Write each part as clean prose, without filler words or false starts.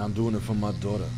I'm doing it for my daughter.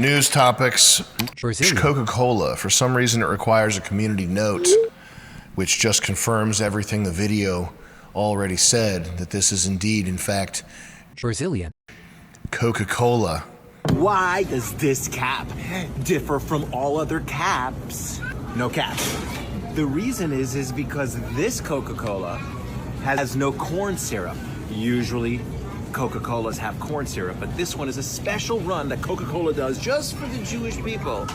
News topics. Coca-Cola. For some reason, it requires a community note, which just confirms everything the video already said, that this is indeed, in fact, Brazilian. Coca-Cola. Why does this cap differ from all other caps? No caps. The reason is because this Coca-Cola has no corn syrup. Usually, Coca-Colas have corn syrup, but this one is a special run that Coca-Cola does just for the Jewish people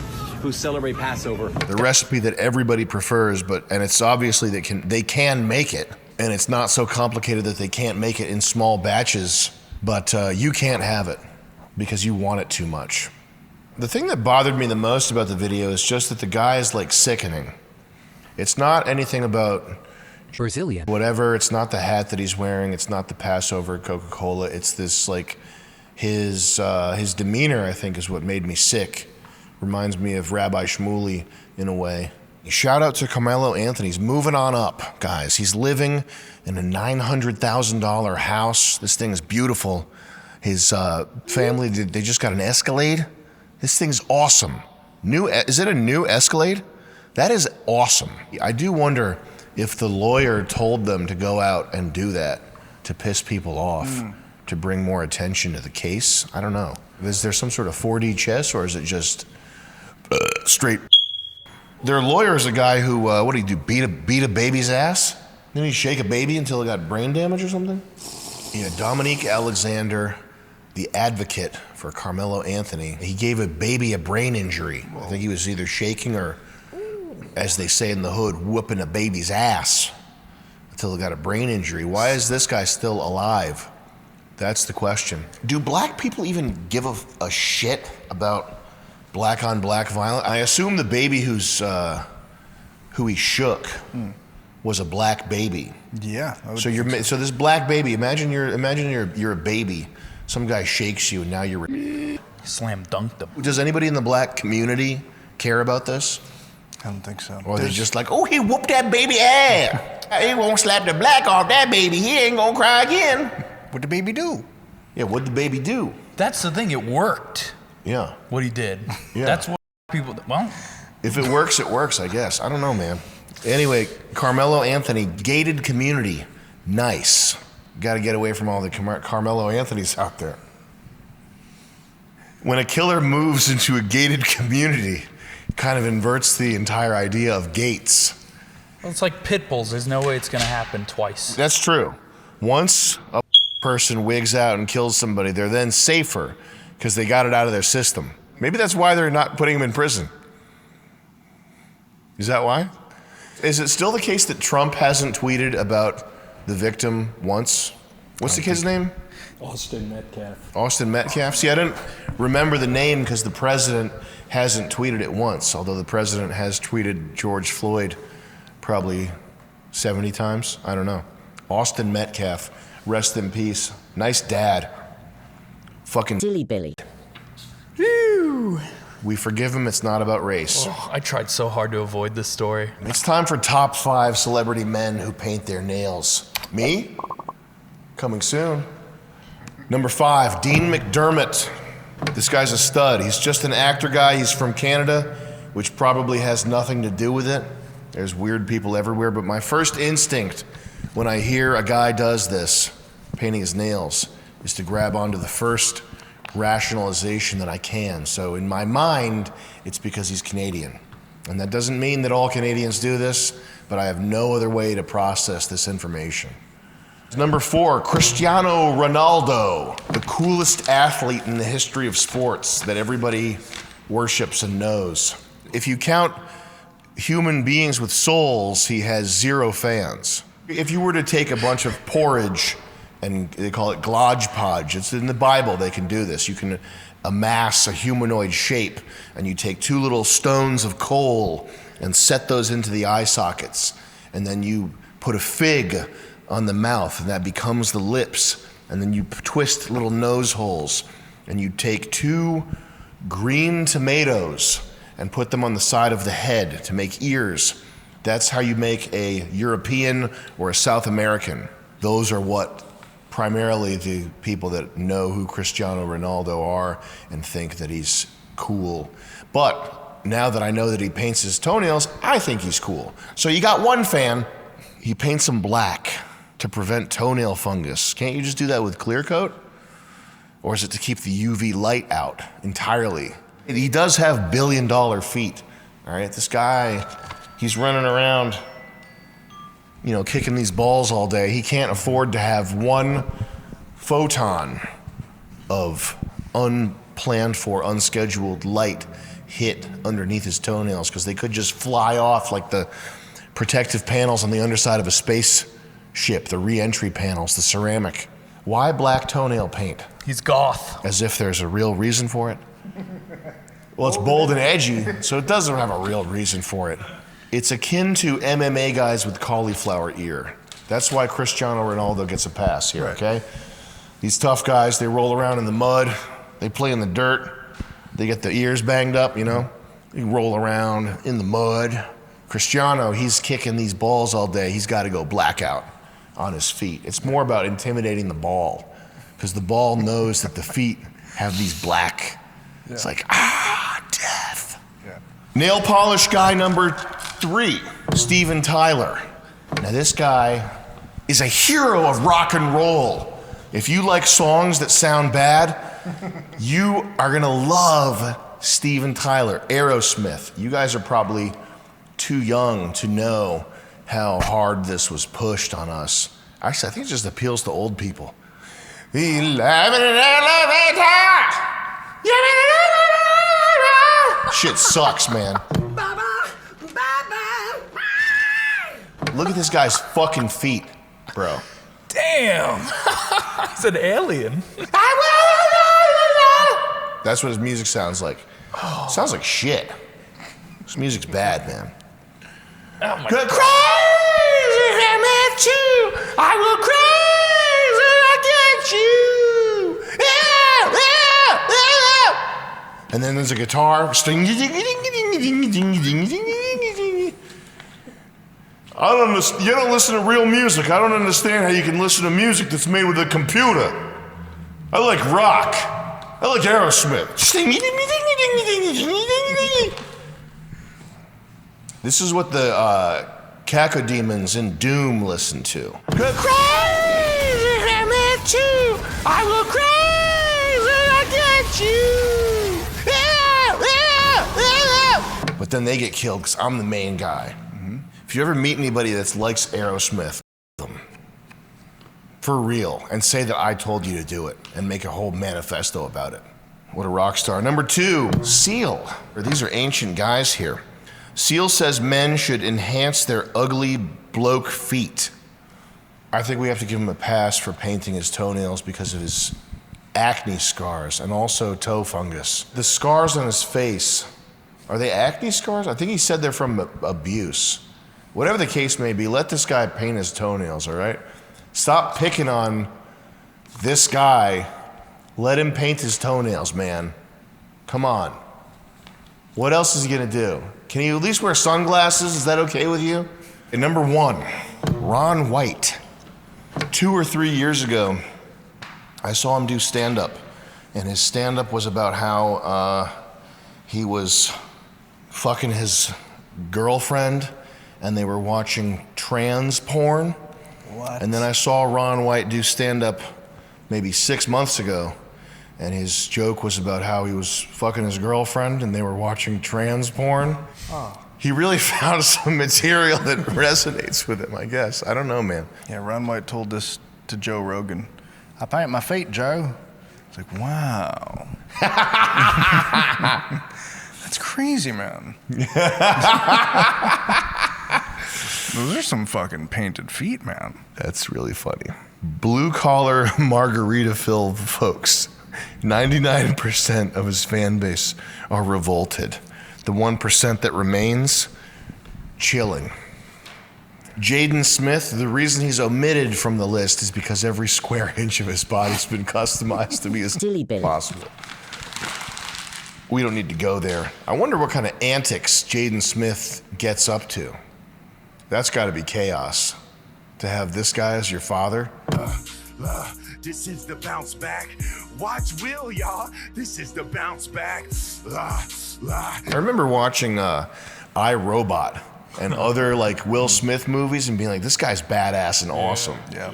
who celebrate Passover. The recipe that everybody prefers, and it's obviously they can make it, and it's not so complicated that they can't make it in small batches, but you can't have it because you want it too much. The thing that bothered me the most about the video is just that the guy is like sickening. It's not anything about Brazilian. Whatever, it's not the hat that he's wearing, it's not the Passover Coca-Cola, it's this like, his demeanor I think is what made me sick. Reminds me of Rabbi Shmuley in a way. Shout out to Carmelo Anthony, he's moving on up, guys. He's living in a $900,000 house. This thing is beautiful. His family, they just got an Escalade. This thing's awesome. Is it a new Escalade? That is awesome. I do wonder if the lawyer told them to go out and do that to piss people off, to bring more attention to the case. I don't know. Is there some sort of 4D chess, or is it just straight? Their lawyer is a guy who, what did he do, beat a baby's ass? Didn't he shake a baby until it got brain damage or something? Yeah, Dominique Alexander, the advocate for Carmelo Anthony, he gave a baby a brain injury. I think he was either shaking or, as they say in the hood, whooping a baby's ass until he got a brain injury. Why is this guy still alive? That's the question. Do black people even give a shit about black on black violence? I assume the baby who he shook was a black baby. Yeah. So this black baby. Imagine you're a baby. Some guy shakes you and now you're slam dunked him. Does anybody in the black community care about this? I don't think so. Or they're just like, oh, he whooped that baby ass. He won't slap the black off that baby. He ain't gonna cry again. What'd the baby do? Yeah, what'd the baby do? That's the thing, it worked. Yeah. What he did. Yeah. That's what people, well. If it works, I guess. I don't know, man. Anyway, Carmelo Anthony, gated community. Nice. Gotta get away from all the Carmelo Anthonys out there. When a killer moves into a gated community, kind of inverts the entire idea of gates. Well, it's like pit bulls. There's no way it's going to happen twice. That's true. Once a person wigs out and kills somebody, they're then safer because they got it out of their system. Maybe that's why they're not putting him in prison. Is that why? Is it still the case that Trump hasn't tweeted about the victim once? What's the kid's name? Austin Metcalf. Austin Metcalf? See, I didn't remember the name because the president hasn't tweeted it once, although the president has tweeted George Floyd probably 70 times. I don't know. Austin Metcalf, rest in peace. Nice dad. Fucking Dilly Billy. Whew. We forgive him, it's not about race. Oh, I tried so hard to avoid this story. It's time for top 5 celebrity men who paint their nails. Me? Coming soon. Number 5, Dean McDermott. This guy's a stud. He's just an actor guy. He's from Canada, which probably has nothing to do with it. There's weird people everywhere, but my first instinct when I hear a guy does this, painting his nails, is to grab onto the first rationalization that I can. So in my mind, it's because he's Canadian. And that doesn't mean that all Canadians do this, but I have no other way to process this information. Number 4, Cristiano Ronaldo, the coolest athlete in the history of sports that everybody worships and knows. If you count human beings with souls, he has 0 fans. If you were to take a bunch of porridge and they call it 𝐊𝐳𝐻𝐸dge. It's in the Bible. They can do this. You can amass a humanoid shape, and you take 2 little stones of coal and set those into the eye sockets, and then you put a fig on the mouth, and that becomes the lips, and then you twist little nose holes, and you take 2 green tomatoes and put them on the side of the head to make ears. That's how you make a European or a South American. Those are what primarily the people that know who Cristiano Ronaldo are and think that he's cool. But now that I know that he paints his toenails, I think he's cool. So you got one fan, he paints them black to prevent toenail fungus. Can't you just do that with clear coat? Or is it to keep the UV light out entirely? He does have billion-dollar feet, all right? This guy, he's running around, you know, kicking these balls all day. He can't afford to have one photon of unplanned for, unscheduled light hit underneath his toenails, because they could just fly off like the protective panels on the underside of a spaceship, the re-entry panels, the ceramic. Why black toenail paint? He's goth. As if there's a real reason for it. Well, it's bold and edgy, so it doesn't have a real reason for it. It's akin to MMA guys with cauliflower ear. That's why Cristiano Ronaldo gets a pass here, okay? These tough guys, they roll around in the mud, they play in the dirt, they get their ears banged up, you know? They roll around in the mud. Cristiano, he's kicking these balls all day. He's got to go blackout on his feet. It's more about intimidating the ball, because the ball knows that the feet have these black. Yeah. It's like, death. Yeah. Nail polish guy number 3, Steven Tyler. Now this guy is a hero of rock and roll. If you like songs that sound bad, you are gonna love Steven Tyler, Aerosmith. You guys are probably too young to know how hard this was pushed on us. Actually, I think it just appeals to old people. Shit sucks, man. Look at this guy's fucking feet, bro. Damn. He's an alien. That's what his music sounds like. Sounds like shit. This music's bad, man. Oh my God. Crazy, I will crazy against you. And then there's a guitar. I don't understand. You don't listen to real music. I don't understand how you can listen to music that's made with a computer. I like rock. I like Aerosmith. This is what the cacodemons in Doom listen to. I will crazy against you. But then they get killed because I'm the main guy. If you ever meet anybody that likes Aerosmith, them for real, and say that I told you to do it, and make a whole manifesto about it. What a rock star. Number 2, Seal. These are ancient guys here. Seal says men should enhance their ugly bloke feet. I think we have to give him a pass for painting his toenails because of his acne scars and also toe fungus. The scars on his face, are they acne scars? I think he said they're from abuse. Whatever the case may be, let this guy paint his toenails, all right? Stop picking on this guy. Let him paint his toenails, man. Come on. What else is he gonna do? Can he at least wear sunglasses? Is that okay with you? And number 1, Ron White. 2 or 3 years ago, I saw him do stand-up, and his stand-up was about how he was fucking his girlfriend, and they were watching trans porn. What? And then I saw Ron White do stand-up maybe 6 months ago, and his joke was about how he was fucking his girlfriend and they were watching trans porn. Oh. He really found some material that resonates with him, I guess. I don't know, man. Yeah, Ron White told this to Joe Rogan. I paint my feet, Joe. It's like, wow. That's crazy, man. Those are some fucking painted feet, man. That's really funny. blue collar margarita filled folks. 99% of his fan base are revolted. The 1% that remains, chilling. Jaden Smith, the reason he's omitted from the list is because every square inch of his body's been customized to be as possible. We don't need to go there. I wonder what kind of antics Jaden Smith gets up to. That's got to be chaos. To have this guy as your father. This is the bounce back. Watch Will, y'all. This is the bounce back. I remember watching iRobot and other like Will Smith movies and being like, this guy's badass and awesome. Yeah.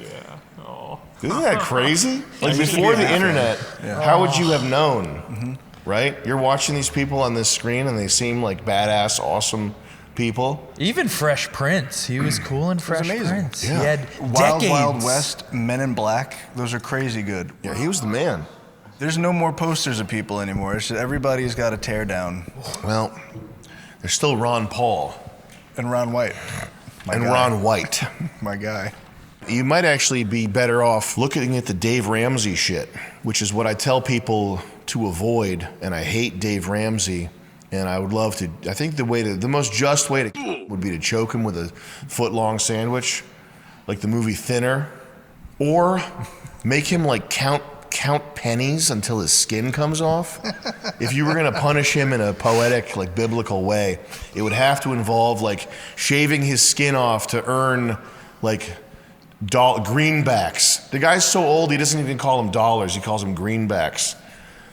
Isn't that crazy? Like before the internet, how would you have known? Right? You're watching these people on this screen and they seem like badass, awesome people. Even Fresh Prince. He was cool in Fresh Prince. Yeah. He had Wild decades. Wild West, Men in Black. Those are crazy good. Yeah, he was the man. There's no more posters of people anymore. It's just everybody's got a tear down. Well, there's still Ron Paul. And Ron White. Ron White. My guy. You might actually be better off looking at the Dave Ramsey shit, which is what I tell people to avoid, and I hate Dave Ramsey, and I would love to. I think the most just way to would be to choke him with a foot-long sandwich, like the movie Thinner, or make him like count pennies until his skin comes off. If you were gonna punish him in a poetic, like biblical way, it would have to involve like shaving his skin off to earn like greenbacks. The guy's so old he doesn't even call them dollars, he calls them greenbacks.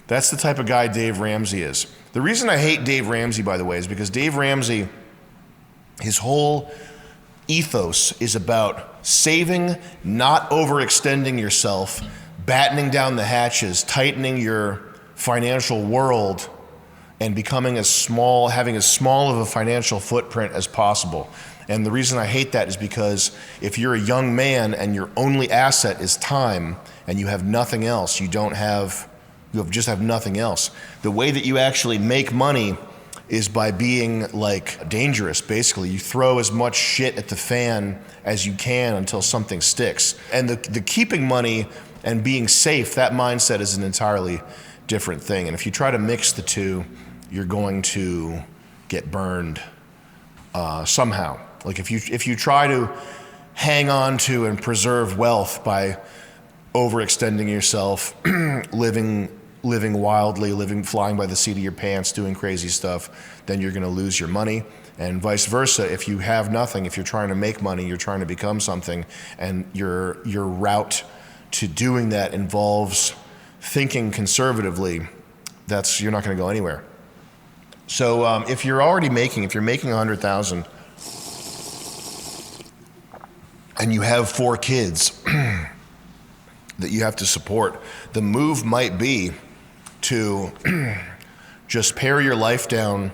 That's the type of guy Dave Ramsey is. The reason I hate Dave Ramsey, by the way, is because Dave Ramsey, his whole ethos is about saving, not overextending yourself, battening down the hatches, tightening your financial world, and becoming having as small of a financial footprint as possible. And the reason I hate that is because if you're a young man and your only asset is time and you have nothing else, you just have nothing else. The way that you actually make money is by being like dangerous, basically. You throw as much shit at the fan as you can until something sticks. And the keeping money and being safe, that mindset is an entirely different thing. And if you try to mix the two, you're going to get burned somehow. Like if you try to hang on to and preserve wealth by overextending yourself, living wildly, flying by the seat of your pants, doing crazy stuff, then you're going to lose your money. And vice versa, if you have nothing, if you're trying to make money, you're trying to become something, and your route to doing that involves thinking conservatively, you're not going to go anywhere. So if you're making $100,000 and you have 4 kids that you have to support, the move might be to just pare your life down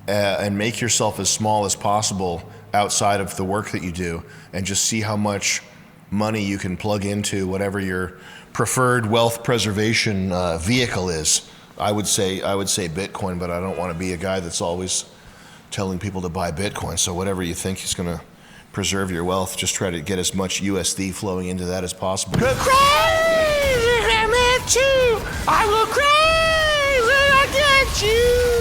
and make yourself as small as possible outside of the work that you do, and just see how much money you can plug into whatever your preferred wealth preservation vehicle is. I would say Bitcoin, but I don't want to be a guy that's always telling people to buy Bitcoin. So whatever you think is going to preserve your wealth, just try to get as much USD flowing into that as possible. I will crazy, I get you.